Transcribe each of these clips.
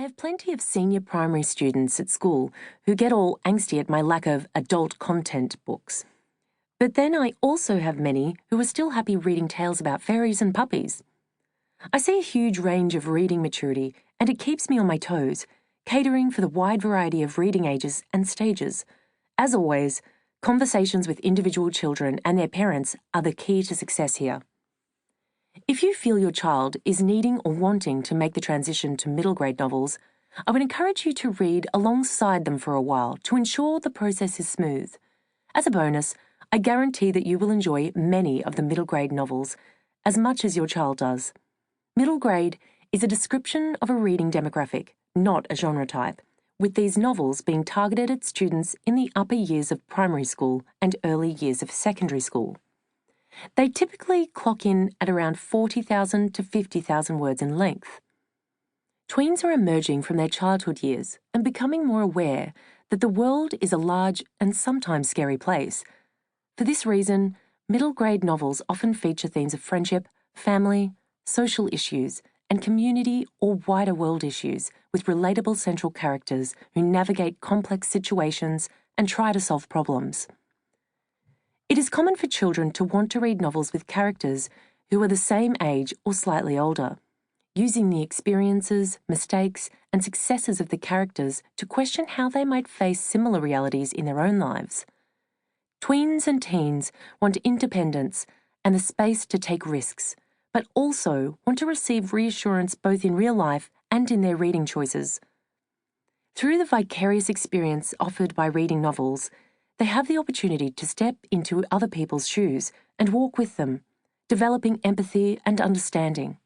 I have plenty of senior primary students at school who get all angsty at my lack of adult content books. But then I also have many who are still happy reading tales about fairies and puppies. I see a huge range of reading maturity, and it keeps me on my toes, catering for the wide variety of reading ages and stages. As always, conversations with individual children and their parents are the key to success here. If you feel your child is needing or wanting to make the transition to middle grade novels, I would encourage you to read alongside them for a while to ensure the process is smooth. As a bonus, I guarantee that you will enjoy many of the middle grade novels as much as your child does. Middle grade is a description of a reading demographic, not a genre type, with these novels being targeted at students in the upper years of primary school and early years of secondary school. They typically clock in at around 40,000 to 50,000 words in length. Tweens are emerging from their childhood years and becoming more aware that the world is a large and sometimes scary place. For this reason, middle grade novels often feature themes of friendship, family, social issues, and community or wider world issues with relatable central characters who navigate complex situations and try to solve problems. It is common for children to want to read novels with characters who are the same age or slightly older, using the experiences, mistakes, and successes of the characters to question how they might face similar realities in their own lives. Tweens and teens want independence and the space to take risks, but also want to receive reassurance both in real life and in their reading choices. Through the vicarious experience offered by reading novels, they have the opportunity to step into other people's shoes and walk with them, developing empathy and understanding.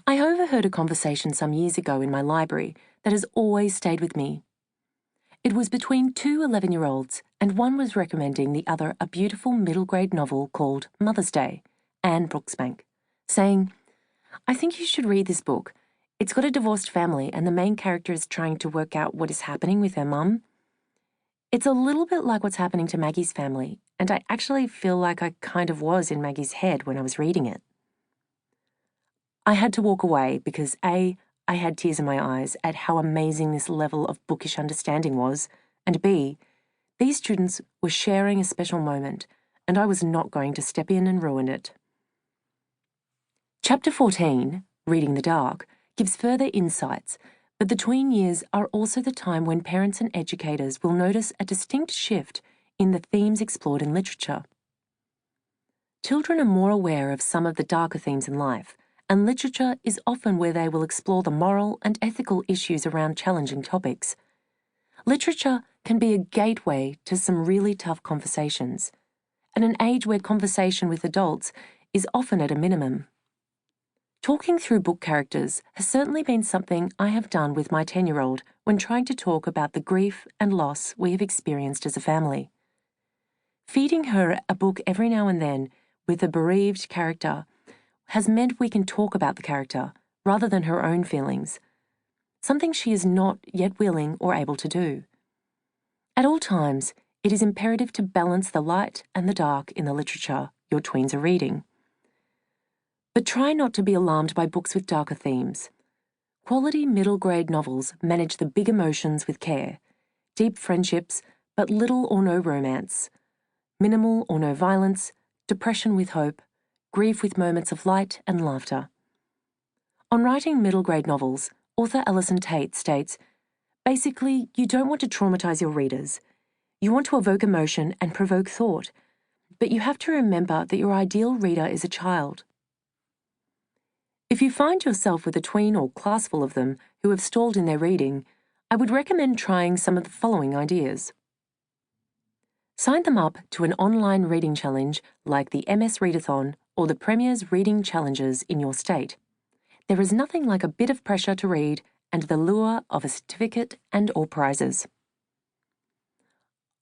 I overheard a conversation some years ago in my library that has always stayed with me. It was between two 11-year-olds, and one was recommending the other a beautiful middle-grade novel called Mother's Day, Anne Brooksbank, saying, "I think you should read this book. It's got a divorced family and the main character is trying to work out what is happening with her mum. It's a little bit like what's happening to Maggie's family, and I actually feel like I kind of was in Maggie's head when I was reading it." I had to walk away because A, I had tears in my eyes at how amazing this level of bookish understanding was, and B, these students were sharing a special moment, and I was not going to step in and ruin it. Chapter 14, Reading the Dark, gives further insights, but the tween years are also the time when parents and educators will notice a distinct shift in the themes explored in literature. Children are more aware of some of the darker themes in life, and literature is often where they will explore the moral and ethical issues around challenging topics. Literature can be a gateway to some really tough conversations, at an age where conversation with adults is often at a minimum. Talking through book characters has certainly been something I have done with my 10-year-old when trying to talk about the grief and loss we have experienced as a family. Feeding her a book every now and then with a bereaved character has meant we can talk about the character rather than her own feelings, something she is not yet willing or able to do. At all times, it is imperative to balance the light and the dark in the literature your tweens are reading. But try not to be alarmed by books with darker themes. Quality middle-grade novels manage the big emotions with care, deep friendships, but little or no romance, minimal or no violence, depression with hope, grief with moments of light and laughter. On writing middle-grade novels, author Alison Tate states, "Basically, you don't want to traumatize your readers. You want to evoke emotion and provoke thought, but you have to remember that your ideal reader is a child." If you find yourself with a tween or class full of them who have stalled in their reading, I would recommend trying some of the following ideas. Sign them up to an online reading challenge like the MS Readathon or the Premier's Reading Challenges in your state. There is nothing like a bit of pressure to read and the lure of a certificate and/or prizes.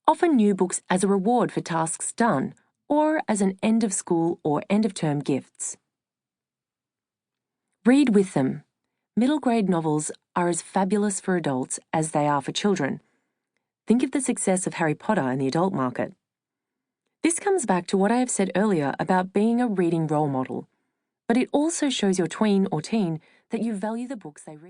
Offer new books as a reward for tasks done or as an end-of-school or end-of-term gifts. Read with them. Middle-grade novels are as fabulous for adults as they are for children. Think of the success of Harry Potter in the adult market. This comes back to what I have said earlier about being a reading role model, but it also shows your tween or teen that you value the books they read.